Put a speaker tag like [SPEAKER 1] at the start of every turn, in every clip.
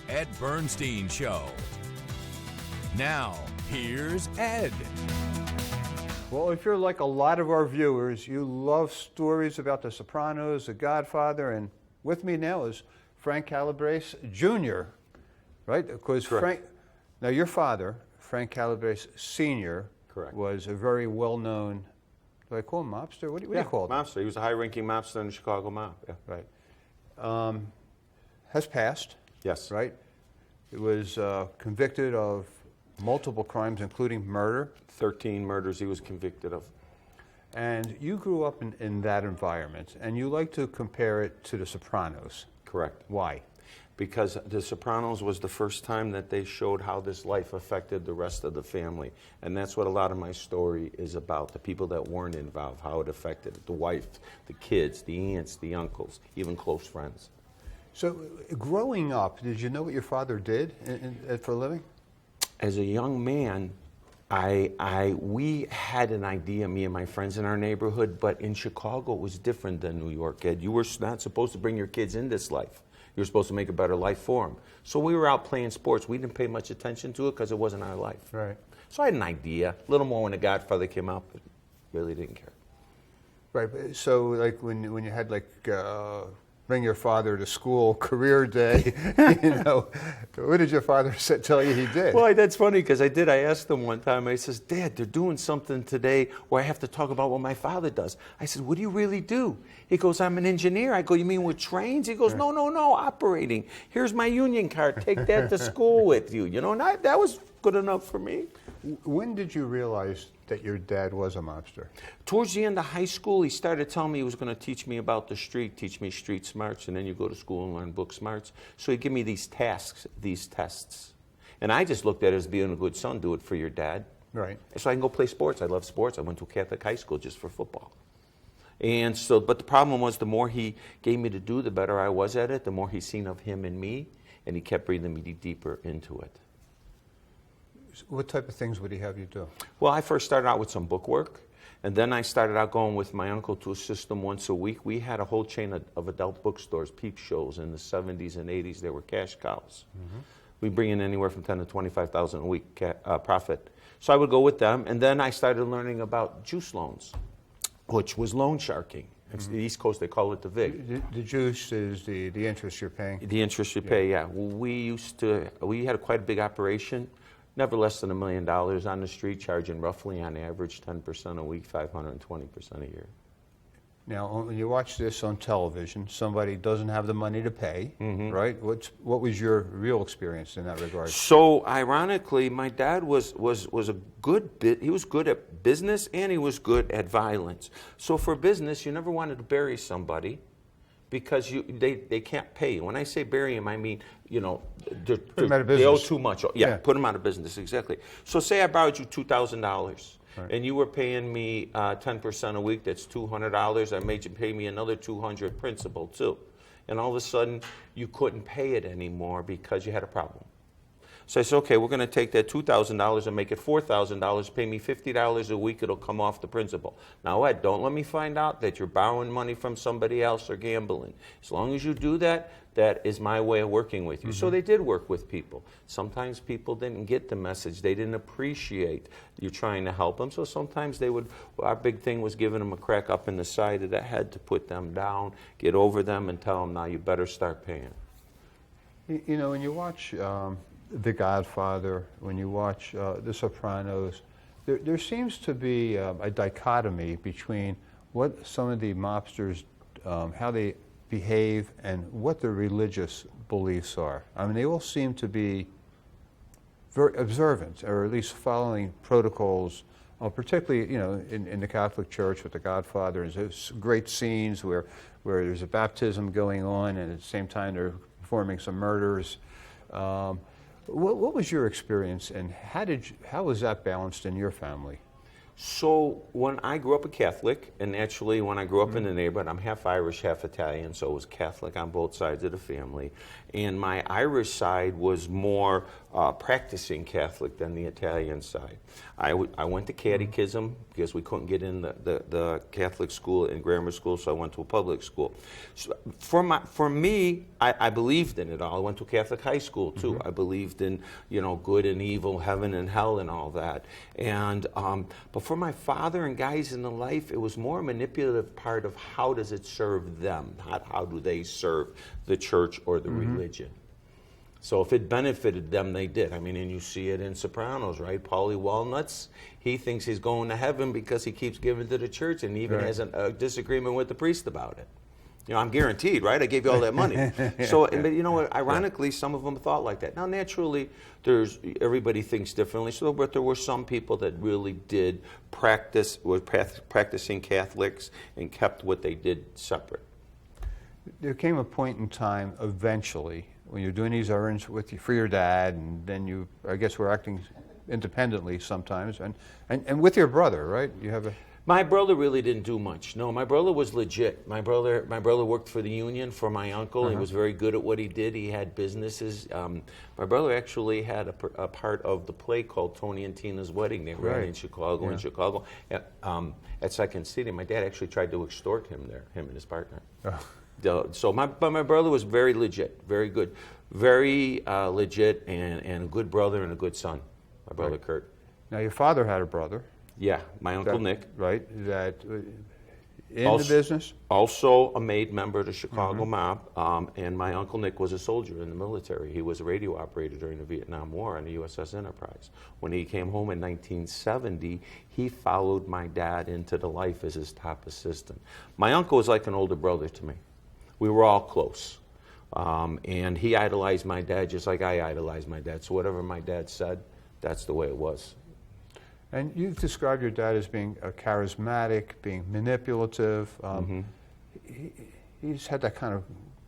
[SPEAKER 1] Ed Bernstein Show. Now, here's Ed.
[SPEAKER 2] Well, if you're like a lot of our viewers, you love stories about The Sopranos, The Godfather, and with me now is Frank Calabrese Jr., right? Because
[SPEAKER 3] Correct.
[SPEAKER 2] Now your father, Frank Calabrese Sr.,
[SPEAKER 3] Correct.
[SPEAKER 2] was a very well-known, do I call him mobster? What do you call him?
[SPEAKER 3] Mobster. He was a high-ranking mobster in the Chicago mob. Yeah.
[SPEAKER 2] Right. Has passed.
[SPEAKER 3] Yes.
[SPEAKER 2] Right? It was convicted of multiple crimes, including murder.
[SPEAKER 3] 13 murders he was convicted of.
[SPEAKER 2] And you grew up in that environment, and you like to compare it to The Sopranos.
[SPEAKER 3] Correct.
[SPEAKER 2] Why?
[SPEAKER 3] Because The Sopranos was the first time that they showed how this life affected the rest of the family. And that's what a lot of my story is about, the people that weren't involved, how it affected the wife, the kids, the aunts, the uncles, even close friends.
[SPEAKER 2] So, growing up, did you know what your father did for a living?
[SPEAKER 3] As a young man, we had an idea, me and my friends in our neighborhood, but in Chicago it was different than New York, Ed. You were not supposed to bring your kids in this life. You were supposed to make a better life for them. So we were out playing sports. We didn't pay much attention to it because it wasn't our life.
[SPEAKER 2] Right.
[SPEAKER 3] So I had an idea, a little more when The Godfather came out, but really didn't care.
[SPEAKER 2] Right. So, like when you had bring your father to school, career day, what did your father tell you he did?
[SPEAKER 3] Well, that's funny because I asked him one time, I says, Dad, they're doing something today where I have to talk about what my father does. I said, what do you really do? He goes, I'm an engineer. I go, you mean with trains? He goes, no, operating. Here's my union card. Take that to school with you. And that was good enough for me.
[SPEAKER 2] When did you realize that your dad was a mobster?
[SPEAKER 3] Towards the end of high school, he started telling me he was going to teach me about the street, teach me street smarts, and then you go to school and learn book smarts. So he'd give me these tasks, these tests. And I just looked at it as being a good son, do it for your dad.
[SPEAKER 2] Right.
[SPEAKER 3] So I can go play sports. I love sports. I went to a Catholic high school just for football. And so, but the problem was the more he gave me to do, the better I was at it, the more he seen of him and me, and he kept bringing me deeper into it.
[SPEAKER 2] What type of things would he have you do?
[SPEAKER 3] Well, I first started out with some book work, and then I started out going with my uncle to assist him once a week. We had a whole chain of adult bookstores, peep shows in the 70s and 80s. They were cash cows. Mm-hmm. We bring in anywhere from $10,000 to $25,000 a week profit. So I would go with them, and then I started learning about juice loans, which was loan sharking. It's the East Coast, they call it the VIG.
[SPEAKER 2] The juice is the interest you're paying?
[SPEAKER 3] The interest you pay, yeah. We had quite a big operation. Never less than $1 million on the street, charging roughly on average 10% a week, 520% a year.
[SPEAKER 2] Now, when you watch this on television, somebody doesn't have the money to pay, right? What was your real experience in that regard?
[SPEAKER 3] So, ironically, my dad was a good bit. He was good at business and he was good at violence. So, for business, you never wanted to bury somebody, because they can't pay you. When I say bury them, I mean, they owe too much. Yeah, put them out of business, exactly. So say I borrowed you $2,000, right, and you were paying me 10% a week, that's $200. I made you pay me another $200 principal too. And all of a sudden, you couldn't pay it anymore because you had a problem. So I said, okay, we're going to take that $2,000 and make it $4,000. Pay me $50 a week. It'll come off the principal. Now, Ed, don't let me find out that you're borrowing money from somebody else or gambling. As long as you do that, that is my way of working with you. So they did work with people. Sometimes people didn't get the message. They didn't appreciate you trying to help them. So sometimes our big thing was giving them a crack up in the side of the head to put them down, get over them, and tell them, now you better start paying.
[SPEAKER 2] When you watch The Godfather, when you watch The Sopranos, there seems to be a dichotomy between what some of the mobsters, how they behave, and what their religious beliefs are. I mean, they all seem to be very observant, or at least following protocols, particularly, in the Catholic Church with The Godfather. There's great scenes where there's a baptism going on, and at the same time they're performing some murders. What was your experience, and how was that balanced in your family?
[SPEAKER 3] So when I grew up a Catholic, and naturally when I grew up in the neighborhood, I'm half Irish, half Italian, so I was Catholic on both sides of the family. And my Irish side was more practicing Catholic than the Italian side. I went to catechism because we couldn't get in the Catholic school and grammar school, so I went to a public school. So for me, I believed in it all. I went to Catholic high school too. I believed in, you know, good and evil, heaven and hell and all that. And but for my father and guys in the life, it was more a manipulative part of how does it serve them, not how do they serve the church or the religion. So if it benefited them, they did. I mean, and you see it in Sopranos, right? Paulie Walnuts, he thinks he's going to heaven because he keeps giving to the church and even has a disagreement with the priest about it. You know, I'm guaranteed, right? I gave you all that money. So, but you know what? Ironically, some of them thought like that. Now, naturally, everybody thinks differently. So, but there were some people that really did were practicing Catholics and kept what they did separate.
[SPEAKER 2] There came a point in time, eventually, when you're doing these errands for your dad, and then I guess, were acting independently sometimes, and with your brother, right? You have a.
[SPEAKER 3] My brother really didn't do much. No, my brother was legit. My brother worked for the union for my uncle. He was very good at what he did. He had businesses. My brother actually had a part of the play called Tony and Tina's Wedding. They ran in Chicago, at Second City. My dad actually tried to extort him there, him and his partner. So my brother was very legit, very good, very legit, and a good brother and a good son. My brother Kurt.
[SPEAKER 2] Now your father had a brother.
[SPEAKER 3] Yeah, my uncle Nick.
[SPEAKER 2] Right, that in the business?
[SPEAKER 3] Also a made member of the Chicago mob, and my uncle Nick was a soldier in the military. He was a radio operator during the Vietnam War on the USS Enterprise. When he came home in 1970, he followed my dad into the life as his top assistant. My uncle was like an older brother to me. We were all close. And he idolized my dad just like I idolized my dad. So whatever my dad said, that's the way it was.
[SPEAKER 2] And you've described your dad as being charismatic, being manipulative. He just had that kind of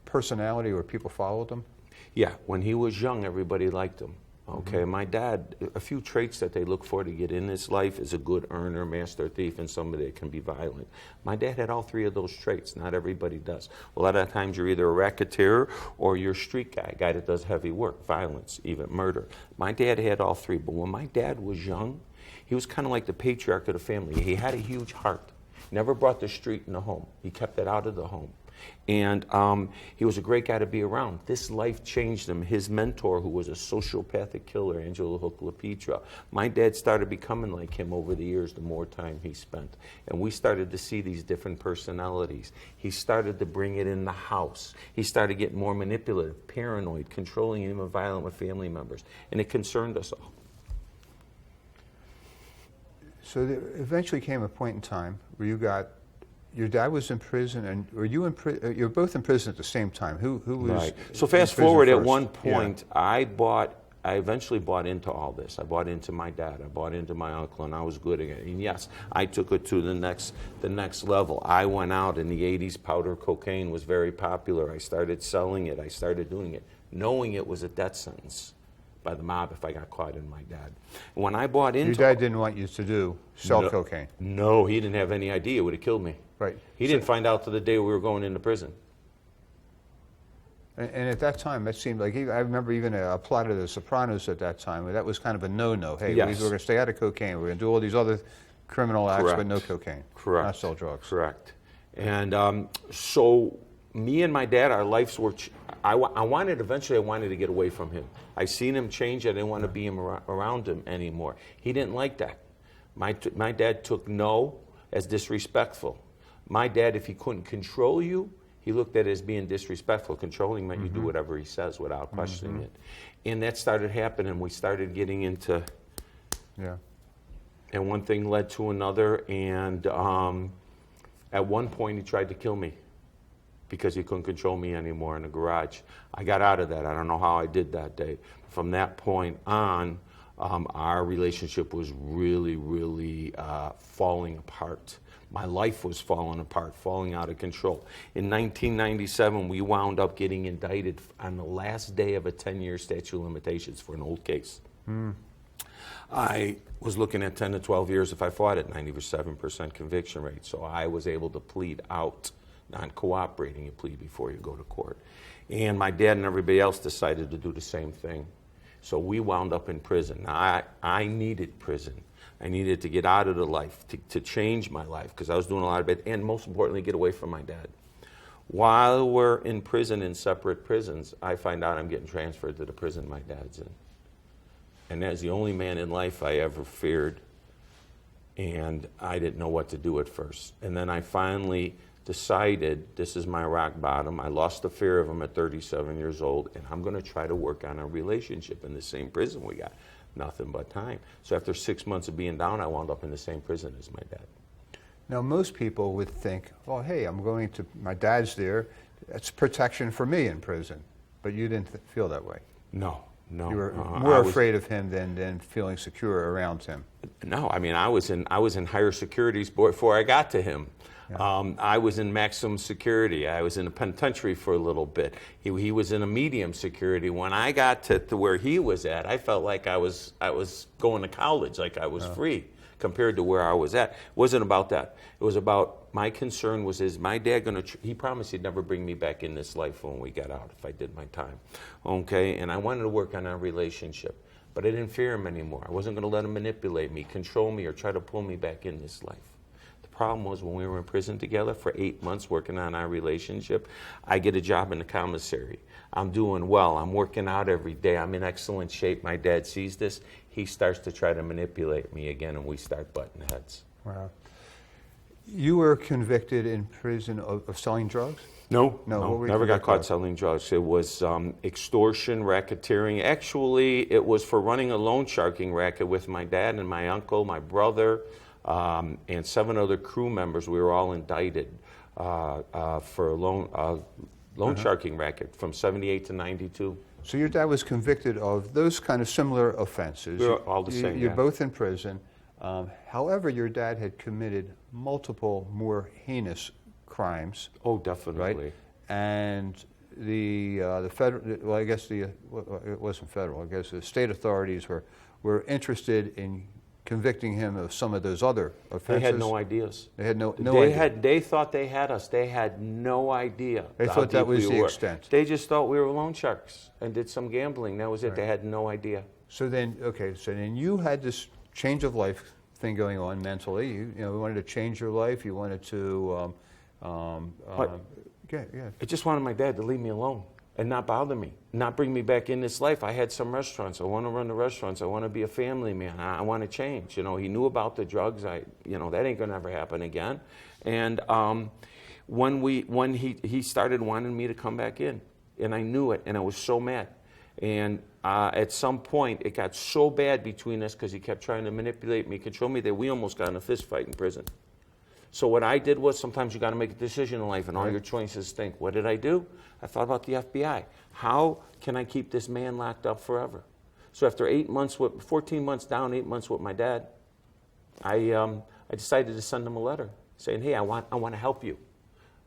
[SPEAKER 2] personality where people followed him?
[SPEAKER 3] Yeah, when he was young, everybody liked him. Okay, my dad, a few traits that they look for to get in this life is a good earner, master thief, and somebody that can be violent. My dad had all three of those traits. Not everybody does. A lot of times you're either a racketeer or you're a street guy, a guy that does heavy work, violence, even murder. My dad had all three, but when my dad was young, he was kind of like the patriarch of the family. He had a huge heart. Never brought the street in the home. He kept it out of the home. And he was a great guy to be around. This life changed him. His mentor, who was a sociopathic killer, Angelo Hook LaPietra, my dad started becoming like him over the years, the more time he spent. And we started to see these different personalities. He started to bring it in the house. He started getting more manipulative, paranoid, controlling, and even violent with family members. And it concerned us all.
[SPEAKER 2] So there eventually came a point in time where your dad was in prison, and were you in prison? You're both in prison at the same time. Who was? Right.
[SPEAKER 3] So fast forward, at one point, I eventually bought into all this. I bought into my dad. I bought into my uncle, and I was good at it. And yes, I took it to the next level. I went out in the '80s. Powder cocaine was very popular. I started selling it. I started doing it, knowing it was a death sentence by the mob if I got caught in my dad. When I bought into...
[SPEAKER 2] Your dad didn't want you to sell cocaine?
[SPEAKER 3] No, he didn't have any idea. It would have killed me.
[SPEAKER 2] Right.
[SPEAKER 3] He didn't find out till the day we were going into prison.
[SPEAKER 2] And at that time, that seemed like, I remember even a plot of The Sopranos at that time, where that was kind of a no-no. Hey, we're going to stay out of cocaine. We're going to do all these other criminal acts, but no cocaine.
[SPEAKER 3] Correct.
[SPEAKER 2] Not sell drugs.
[SPEAKER 3] Correct. And so me and my dad, our lives were... I wanted to get away from him. I seen him change. I didn't want to be around him anymore. He didn't like that. My dad took no as disrespectful. My dad, if he couldn't control you, he looked at it as being disrespectful. Controlling meant you do whatever he says without questioning it. And that started happening. We started getting into...
[SPEAKER 2] Yeah.
[SPEAKER 3] And one thing led to another. And at one point, he tried to kill me, because he couldn't control me anymore in the garage. I got out of that. I don't know how I did that day. From that point on, our relationship was really, really falling apart. My life was falling apart, falling out of control. In 1997, we wound up getting indicted on the last day of a 10-year statute of limitations for an old case. I was looking at 10 to 12 years if I fought at 97% conviction rate. So I was able to plead out, non-cooperating. You plead before you go to court. And my dad and everybody else decided to do the same thing. So we wound up in prison. Now, I needed prison. I needed to get out of the life, to change my life, because I was doing a lot of it, and most importantly, get away from my dad. While we're in prison, in separate prisons, I find out I'm getting transferred to the prison my dad's in. And that's the only man in life I ever feared, and I didn't know what to do at first. And then I finally decided this is my rock bottom. I lost the fear of him at 37 years old, and I'm going to try to work on a relationship in the same prison we got. Nothing but time. So after 6 months of being down, I wound up in the same prison as my dad.
[SPEAKER 2] Now, most people would think, well, hey, my dad's there, it's protection for me in prison. But you didn't feel that way.
[SPEAKER 3] No.
[SPEAKER 2] You were more afraid of him than feeling secure around him.
[SPEAKER 3] No, I mean, I was in higher securities before I got to him. Yeah. I was in maximum security. I was in a penitentiary for a little bit. He was in a medium security. When I got to where he was at, I felt like I was going to college, like I was free compared to where I was at. It wasn't about that. It was about, my concern was, is my dad going to, he promised he'd never bring me back in this life when we got out if I did my time. Okay, and I wanted to work on our relationship. But I didn't fear him anymore. I wasn't going to let him manipulate me, control me, or try to pull me back in this life. The problem was when we were in prison together for 8 months working on our relationship, I get a job in the commissary. I'm doing well. I'm working out every day. I'm in excellent shape. My dad sees this. He starts to try to manipulate me again, and we start butting heads.
[SPEAKER 2] Wow. You were convicted in prison of selling drugs?
[SPEAKER 3] No, never got caught selling drugs. It was extortion, racketeering. Actually, it was for running a loan sharking racket with my dad and my uncle, my brother, and 7 other crew members. We were all indicted for a loan sharking racket from 78 to 92.
[SPEAKER 2] So your dad was convicted of those kind of similar offenses.
[SPEAKER 3] We were all the same,
[SPEAKER 2] You're both in prison. However, your dad had committed multiple more heinous crimes.
[SPEAKER 3] Oh, definitely.
[SPEAKER 2] Right? And the federal, well, I guess it wasn't federal. I guess the state authorities were interested in convicting him of some of those other offenses.
[SPEAKER 3] They had no ideas.
[SPEAKER 2] They had no idea.
[SPEAKER 3] They thought they had us. They had no idea.
[SPEAKER 2] They thought that was the extent.
[SPEAKER 3] They just thought we were loan sharks and did some gambling. That was it. Right. They had no idea.
[SPEAKER 2] So then you had this change of life thing going on mentally. You wanted to change your life. You wanted to. I
[SPEAKER 3] just wanted my dad to leave me alone and not bother me, not bring me back in this life. I had some restaurants. I want to run the restaurants. I want to be a family man. I want to change. He knew about the drugs. That ain't gonna ever happen again. And when he started wanting me to come back in, and I knew it, and I was so mad. And at some point, it got so bad between us because he kept trying to manipulate me, control me, that we almost got in a fist fight in prison. So what I did was, sometimes you got to make a decision in life, and all your choices stink. What did I do? I thought about the FBI. How can I keep this man locked up forever? So after 14 months down, 8 months with my dad, I decided to send him a letter saying, hey, I want to help you,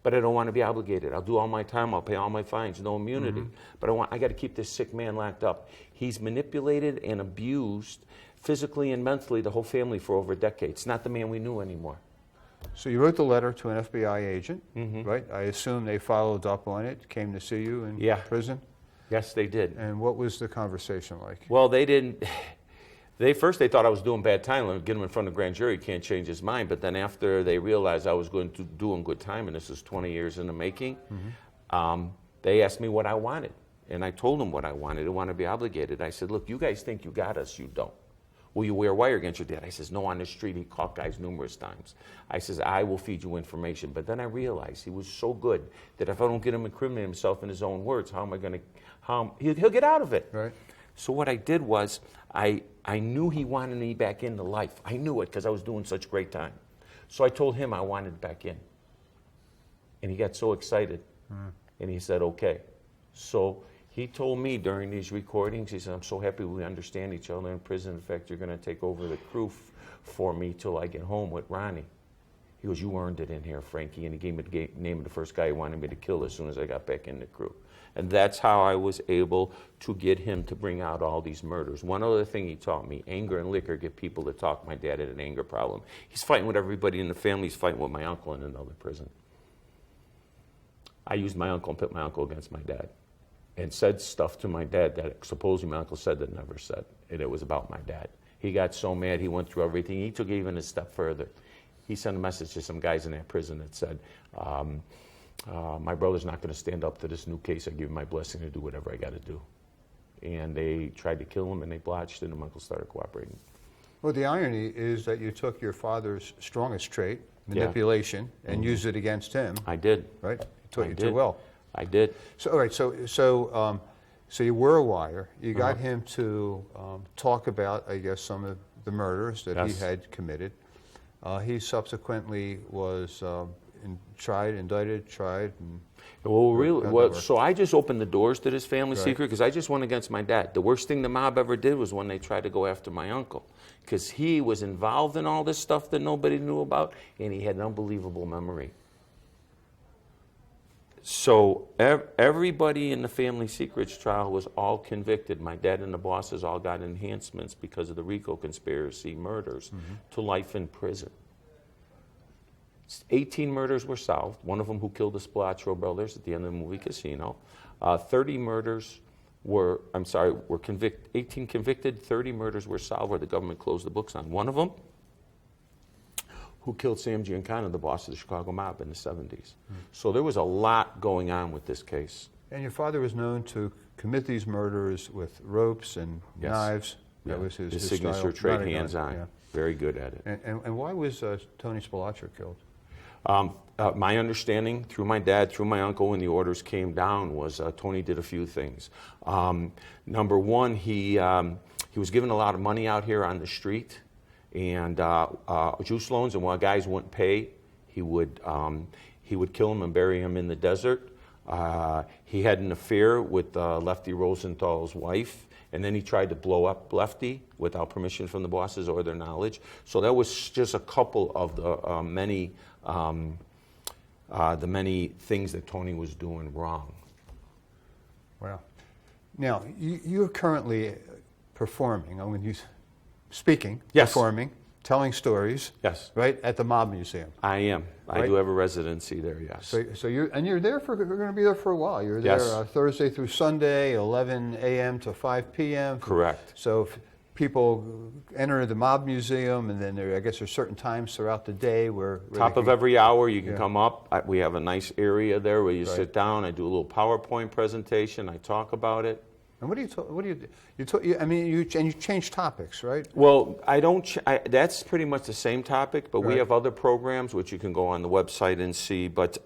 [SPEAKER 3] but I don't want to be obligated. I'll do all my time. I'll pay all my fines. No immunity. Mm-hmm. But I got to keep this sick man locked up. He's manipulated and abused physically and mentally the whole family for over a decade. It's not the man we knew anymore.
[SPEAKER 2] So you wrote the letter to an FBI agent,
[SPEAKER 3] mm-hmm.
[SPEAKER 2] right? I assume they followed up on it, came to see you in prison?
[SPEAKER 3] Yes, they did.
[SPEAKER 2] And what was the conversation like?
[SPEAKER 3] Well, they didn't. They thought I was doing bad time. Let me get him in front of the grand jury. He can't change his mind. But then after they realized I was doing good time, and this is 20 years in the making, mm-hmm. They asked me what I wanted. And I told them what I wanted. I didn't want to be obligated. I said, look, you guys think you got us. You don't. Will you wear a wire against your dad? I says, no, on the street. He caught guys numerous times. I says, I will feed you information. But then I realized he was so good that if I don't get him incriminating himself in his own words, how am I going to, he'll get out of it.
[SPEAKER 2] Right.
[SPEAKER 3] So what I did was, I knew he wanted me back into life. I knew it because I was doing such great time. So I told him I wanted back in. And he got so excited. And he said, okay. So he told me during these recordings, he said, I'm so happy we understand each other in prison. In fact, you're going to take over the crew for me till I get home with Ronnie. He goes, you earned it in here, Frankie. And he gave me the name of the first guy he wanted me to kill as soon as I got back in the crew. And that's how I was able to get him to bring out all these murders. One other thing he taught me, anger and liquor get people to talk. My dad had an anger problem. He's fighting with everybody in the family. He's fighting with my uncle in another prison. I used my uncle and put my uncle against my dad and said stuff to my dad that supposedly my uncle said that never said. And it was about my dad. He got so mad, he went through everything. He took it even a step further. He sent a message to some guys in that prison that said, my brother's not going to stand up to this new case. I give him my blessing to do whatever I got to do. And they tried to kill him, and they blotched it, and my uncle started cooperating.
[SPEAKER 2] Well, the irony is that you took your father's strongest trait, manipulation, and used it against him.
[SPEAKER 3] I did.
[SPEAKER 2] Right? He taught you too well.
[SPEAKER 3] I did.
[SPEAKER 2] So, all right, so you were a wire. You got him to talk about, I guess, some of the murders that he had committed. He subsequently was indicted.
[SPEAKER 3] So I just opened the doors to this family secret because I just went against my dad. The worst thing the mob ever did was when they tried to go after my uncle, because he was involved in all this stuff that nobody knew about, and he had an unbelievable memory. So everybody in the family secrets trial was all convicted. My dad and the bosses all got enhancements because of the RICO conspiracy murders to life in prison. 18 murders were solved, one of them who killed the Spilotro brothers at the end of the movie Casino. 30 murders were convicted, 18 convicted, 30 murders were solved where the government closed the books on. One of them, who killed Sam Giancana, the boss of the Chicago mob in the 70s. So there was a lot going on with this case.
[SPEAKER 2] And your father was known to commit these murders with ropes and knives. That was his
[SPEAKER 3] signature
[SPEAKER 2] style.
[SPEAKER 3] trait, hands-on. Yeah. Very good at it.
[SPEAKER 2] And why was Tony Spilotro killed?
[SPEAKER 3] My understanding, through my dad, through my uncle, when the orders came down, was Tony did a few things. Number one, he was given a lot of money out here on the street, and juice loans, and while guys wouldn't pay, he would kill them and bury them in the desert. He had an affair with Lefty Rosenthal's wife, and then he tried to blow up Lefty without permission from the bosses or their knowledge. So that was just a couple of the many things that Tony was doing wrong.
[SPEAKER 2] Wow. Now, you're currently performing. I'm going to use speaking, performing, telling stories.
[SPEAKER 3] Yes.
[SPEAKER 2] Right at the Mob Museum.
[SPEAKER 3] I am.
[SPEAKER 2] Right?
[SPEAKER 3] I do have a residency there. Yes.
[SPEAKER 2] So you're there for. You're going to be there for a while. You're there Thursday through Sunday, 11 a.m. to 5 p.m.
[SPEAKER 3] Correct.
[SPEAKER 2] So if people enter the Mob Museum, and then I guess there's certain times throughout the day where
[SPEAKER 3] top of every hour you can come up. We have a nice area there where you sit down. I do a little PowerPoint presentation. I talk about it.
[SPEAKER 2] And what do you do? I mean, you change topics, right?
[SPEAKER 3] Well, I don't. That's pretty much the same topic, but we have other programs which you can go on the website and see. But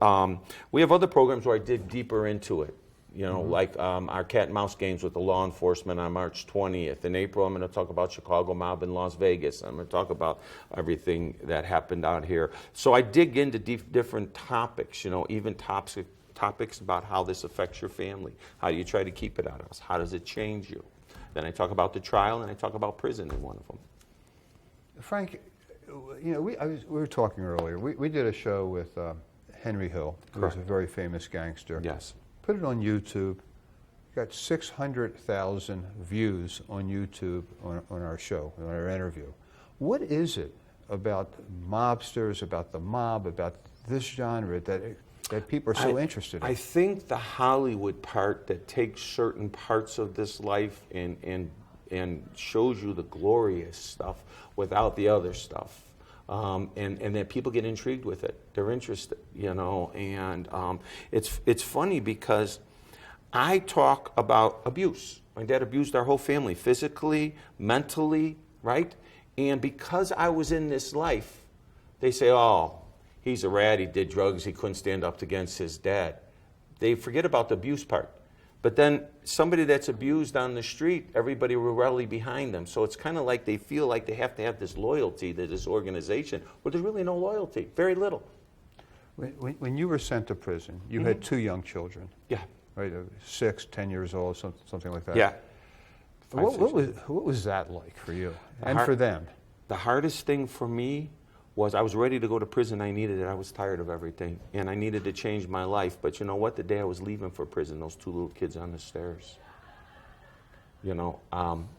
[SPEAKER 3] we have other programs where I dig deeper into it. You know, like our cat and mouse games with the law enforcement on March 20th. In April, I'm going to talk about Chicago mob in Las Vegas. I'm going to talk about everything that happened out here. So I dig into different topics. You know, even topics about how this affects your family. How do you try to keep it out of us? How does it change you? Then I talk about the trial, and I talk about prison in one of them.
[SPEAKER 2] Frank, you know, we were talking earlier. We did a show with Henry Hill, who was a very famous gangster.
[SPEAKER 3] Yes.
[SPEAKER 2] Put it on YouTube. Got 600,000 views on YouTube on our show, on our interview. What is it about mobsters, about the mob, about this genre that people are so interested in?
[SPEAKER 3] I think the Hollywood part that takes certain parts of this life and shows you the glorious stuff without the other stuff. And that people get intrigued with it. They're interested, you know. And it's funny because I talk about abuse. My dad abused our whole family, physically, mentally, right? And because I was in this life, they say, oh, he's a rat, he did drugs, he couldn't stand up against his dad. They forget about the abuse part. But then somebody that's abused on the street, everybody will rally behind them. So it's kind of like they feel like they have to have this loyalty to this organization, but there's really no loyalty, very little.
[SPEAKER 2] When you were sent to prison, you had 2 young children.
[SPEAKER 3] Yeah.
[SPEAKER 2] Right, 6, 10 years old, something like that.
[SPEAKER 3] Yeah.
[SPEAKER 2] What was that like for you and for them?
[SPEAKER 3] The hardest thing for me was I was ready to go to prison. I needed it. I was tired of everything, and I needed to change my life. But you know what? The day I was leaving for prison, those two little kids on the stairs, you know,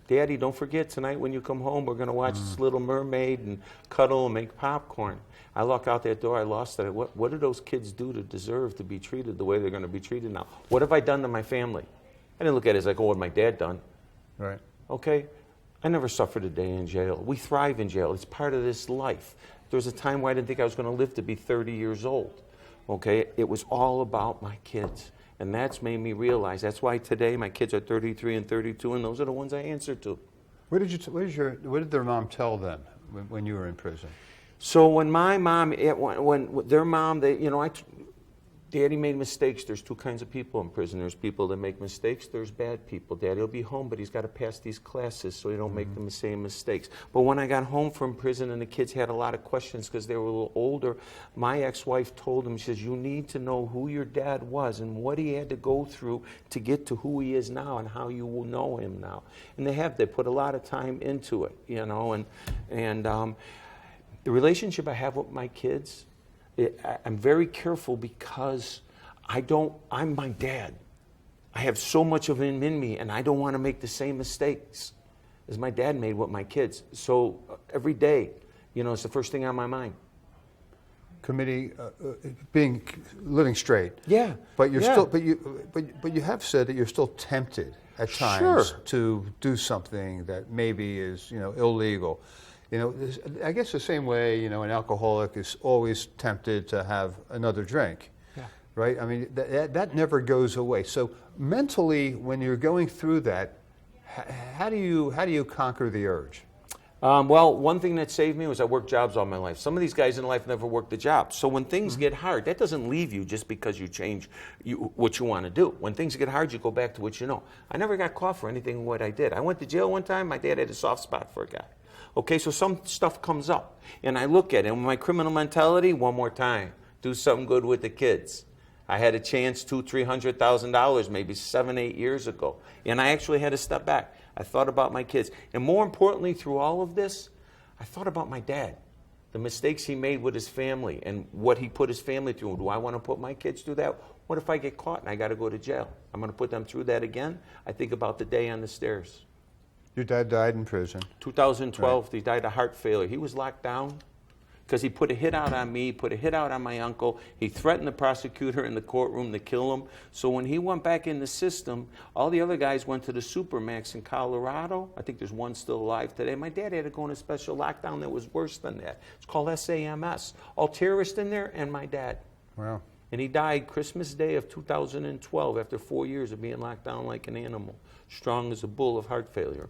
[SPEAKER 3] Daddy, don't forget tonight when you come home, we're going to watch this Little Mermaid and cuddle and make popcorn. I walked out that door, I lost it. What do those kids do to deserve to be treated the way they're going to be treated now? What have I done to my family? I didn't look at it as like, oh, what my dad done?
[SPEAKER 2] Right.
[SPEAKER 3] Okay? I never suffered a day in jail. We thrive in jail. It's part of this life. There was a time where I didn't think I was going to live to be 30 years old. Okay? It was all about my kids. And that's made me realize. That's why today my kids are 33 and 32, and those are the ones I answer to.
[SPEAKER 2] What did their mom tell them when you were in prison?
[SPEAKER 3] So when my mom, when their mom, Daddy made mistakes. There's two kinds of people in prison. There's people that make mistakes. There's bad people. Daddy will be home, but he's got to pass these classes so he don't make the same mistakes. But when I got home from prison and the kids had a lot of questions because they were a little older, my ex-wife told them, she says, you need to know who your dad was and what he had to go through to get to who he is now and how you will know him now. And they put a lot of time into it, you know, and the relationship I have with my kids, I'm very careful because I'm my dad. I have so much of him in me, and I don't want to make the same mistakes as my dad made with my kids. So every day, you know, it's the first thing on my mind.
[SPEAKER 2] Living straight.
[SPEAKER 3] Yeah.
[SPEAKER 2] But you're still, but you have said that you're still tempted at times to do something that maybe is, you know, illegal. You know, I guess the same way, you know, an alcoholic is always tempted to have another drink, right? I mean, that never goes away. So mentally, when you're going through that, how do you conquer the urge?
[SPEAKER 3] Well, one thing that saved me was I worked jobs all my life. Some of these guys in life never worked a job. So when things get hard, that doesn't leave you just because you change what you want to do. When things get hard, you go back to what you know. I never got caught for anything what I did. I went to jail one time. My dad had a soft spot for a guy. Okay, so some stuff comes up, and I look at it, and my criminal mentality, one more time, do something good with the kids. I had a chance $200,000-$300,000 maybe 7-8 years ago, and I actually had to step back. I thought about my kids, and more importantly, through all of this, I thought about my dad, the mistakes he made with his family, and what he put his family through. Do I want to put my kids through that? What if I get caught and I got to go to jail? I'm going to put them through that again? I think about the day on the stairs.
[SPEAKER 2] Your dad died in prison.
[SPEAKER 3] 2012,
[SPEAKER 2] Right.
[SPEAKER 3] He died of heart failure. He was locked down because he put a hit out on me, put a hit out on my uncle. He threatened the prosecutor in the courtroom to kill him. So when he went back in the system, all the other guys went to the Supermax in Colorado. I think there's one still alive today. My dad had to go in a special lockdown that was worse than that. It's called SAMS. All terrorists in there and my dad.
[SPEAKER 2] Wow.
[SPEAKER 3] And he died Christmas Day of 2012 after 4 years of being locked down like an animal, strong as a bull of heart failure.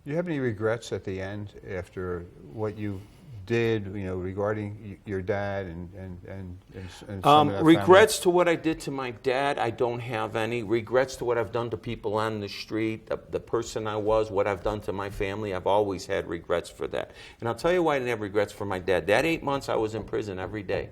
[SPEAKER 2] Do you have any regrets at the end after what you did, you know, regarding your dad and some of that
[SPEAKER 3] regrets
[SPEAKER 2] family?
[SPEAKER 3] to what I did to my dad, I don't have any. Regrets to what I've done to people on the street, the person I was, what I've done to my family, I've always had regrets for that. And I'll tell you why I didn't have regrets for my dad. That 8 months I was in prison every day.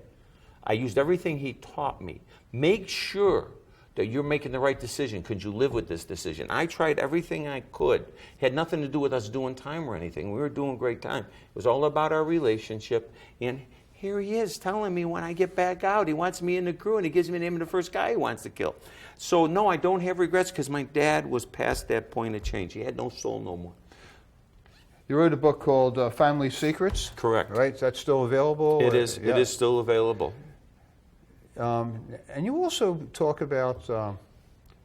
[SPEAKER 3] I used everything he taught me. Make sure that you're making the right decision. Could you live with this decision? I tried everything I could. It had nothing to do with us doing time or anything. We were doing great time. It was all about our relationship. And here he is telling me when I get back out, he wants me in the crew, and he gives me the name of the first guy he wants to kill. So no, I don't have regrets because my dad was past that point of change. He had no soul no more.
[SPEAKER 2] You wrote a book called Family Secrets?
[SPEAKER 3] Correct.
[SPEAKER 2] Right? Is that still available?
[SPEAKER 3] It is. Yeah. It is still available.
[SPEAKER 2] And you also talk about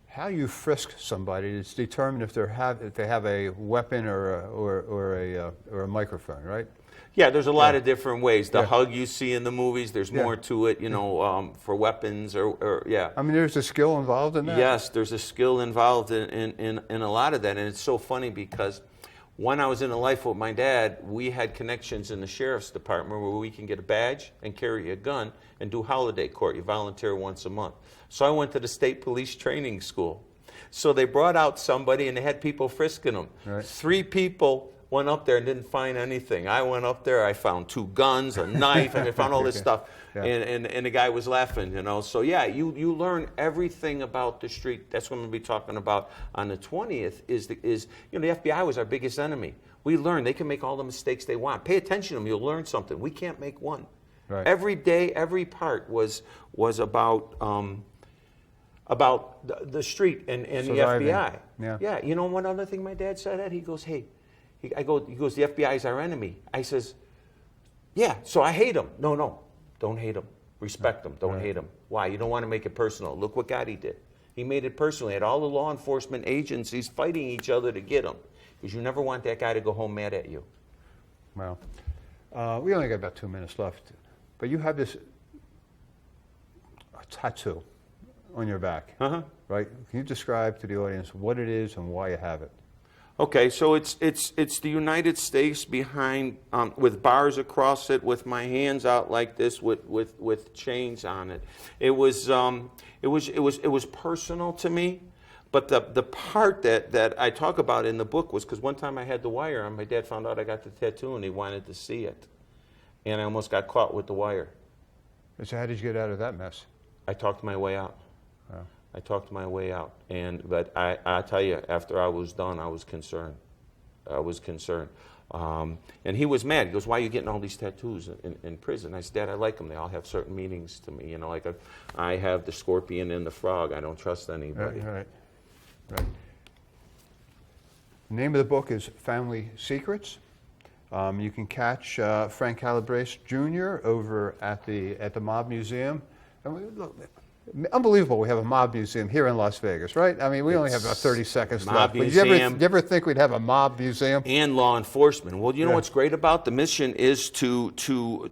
[SPEAKER 2] how you frisk somebody to determine if they have a weapon or a microphone, right?
[SPEAKER 3] Yeah, there's a lot of different ways. The hug you see in the movies, there's more to it, you know, for weapons or. I
[SPEAKER 2] mean, there's a skill involved in that?
[SPEAKER 3] Yes, there's a skill involved in a lot of that. And it's so funny because when I was in a life with my dad, we had connections in the sheriff's department where we can get a badge and carry a gun and do holiday court. You volunteer once a month. So I went to the state police training school. So they brought out somebody and they had people frisking them.
[SPEAKER 2] Right.
[SPEAKER 3] 3 people went up there and didn't find anything. I went up there, I found 2 guns, a knife, and I found all this stuff. Yeah. And the guy was laughing, you know. So yeah, you learn everything about the street. That's what I'm going to be talking about on the 20th is you know, the FBI was our biggest enemy. We learn. They can make all the mistakes they want. Pay attention to them. You'll learn something. We can't make one.
[SPEAKER 2] Right.
[SPEAKER 3] Every day, every part was about the street and the
[SPEAKER 2] Surviving.
[SPEAKER 3] FBI.
[SPEAKER 2] Yeah.
[SPEAKER 3] You know one other thing my dad said, Ed? He goes, hey, he goes, the FBI is our enemy. I says, yeah, so I hate him. No, don't hate him. Respect him. Don't hate him. Why? You don't want to make it personal. Look what Gotti did. He made it personal. He had all the law enforcement agencies fighting each other to get him. Because you never want that guy to go home mad at you.
[SPEAKER 2] Well, we only got about 2 minutes left. But you have this tattoo on your back, right? Can you describe to the audience what it is and why you have it?
[SPEAKER 3] Okay, so it's the United States behind with bars across it, with my hands out like this, with chains on it. It was personal to me, but the part that I talk about in the book was because one time I had the wire on. My dad found out I got the tattoo and he wanted to see it, and I almost got caught with the wire.
[SPEAKER 2] So how did you get out of that mess?
[SPEAKER 3] I talked my way out.
[SPEAKER 2] Wow.
[SPEAKER 3] I talked my way out, but I tell you, after I was done, I was concerned. And he was mad. He goes, "Why are you getting all these tattoos in prison?" I said, "Dad, I like them. They all have certain meanings to me. You know, like I have the scorpion and the frog. I don't trust anybody."
[SPEAKER 2] Right. The name of the book is Family Secrets. You can catch Frank Calabrese Jr. over at the Mob Museum. And look, unbelievable, we have a mob museum here in Las Vegas, right? I mean, we only have about 30 seconds left. But did you ever think we'd have a mob museum?
[SPEAKER 3] And law enforcement. Well, you know what's great about the mission is to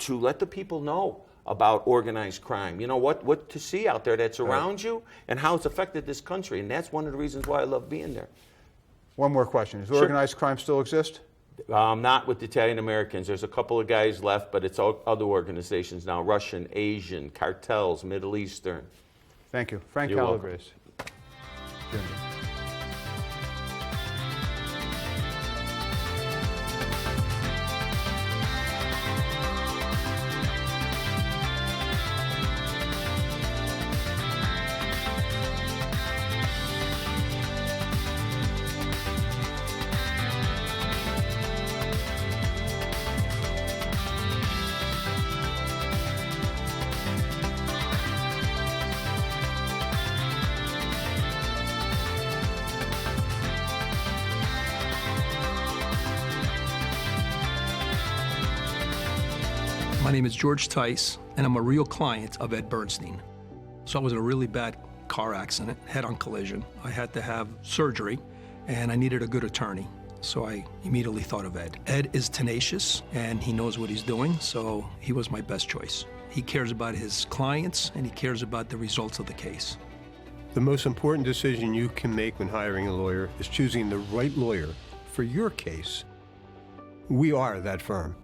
[SPEAKER 3] let the people know about organized crime. You know, what to see out there that's around you and how it's affected this country. And that's one of the reasons why I love being there.
[SPEAKER 2] One more question. Does organized crime still exist?
[SPEAKER 3] Not with the Italian Americans. There's a couple of guys left, but it's all other organizations now. Russian, Asian, cartels, Middle Eastern.
[SPEAKER 2] Thank you. Frank
[SPEAKER 3] You're
[SPEAKER 2] Calabrese Jr.
[SPEAKER 4] My name is George Tice, and I'm a real client of Ed Bernstein. So I was in a really bad car accident, head-on collision. I had to have surgery, and I needed a good attorney. So I immediately thought of Ed. Ed is tenacious, and he knows what he's doing, so he was my best choice. He cares about his clients, and he cares about the results of the case.
[SPEAKER 5] The most important decision you can make when hiring a lawyer is choosing the right lawyer for your case. We are that firm.